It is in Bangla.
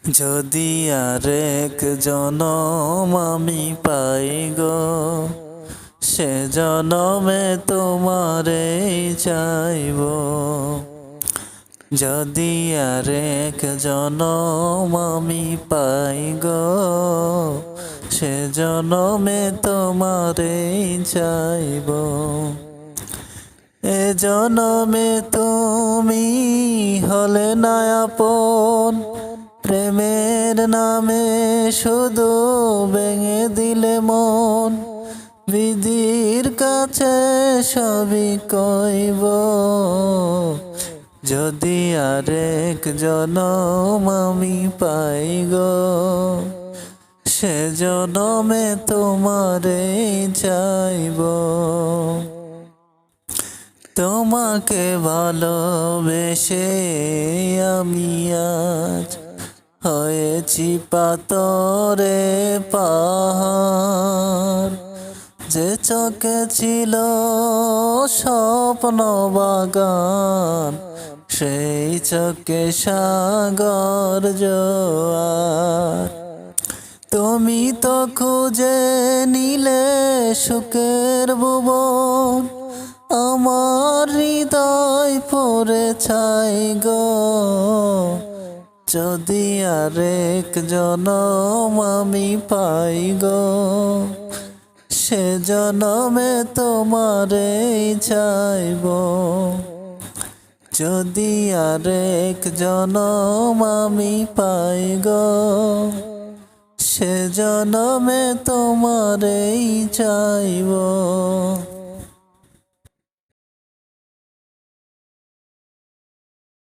যদি আরেক জনম আমি পাই গো, সে জনমে তোমারে চাইব। যদি আরেক জনম আমি পাই গো, সে জনমে তোমারে চাইব। এ জনমে তুমি হলে না আপন, প্রেমের নামে শুধু ভেঙে দিলে মন। বিধির কাছে সবই কইব, যদি আরেক জনম আমি পাই গো, সে জনমে তোমারে চাইব। তোমাকে ভালোবেসে আমি আজ হয়েছি পাথরে পাহাড়। যে চোখে ছিল স্বপ্ন বাগান, সেই চোখে সাগর জোয়ার। তুমি তো খুঁজে নিলে সুখের ভুবন, আমার হৃদয় পড়ে ছাই গো। যদি আরেক জনম আমি পাই গো, সে জনমে তোমারে চাইব। যদি আরেক জনম আমি পাই গো, সে জনমে তোমারে চাইব।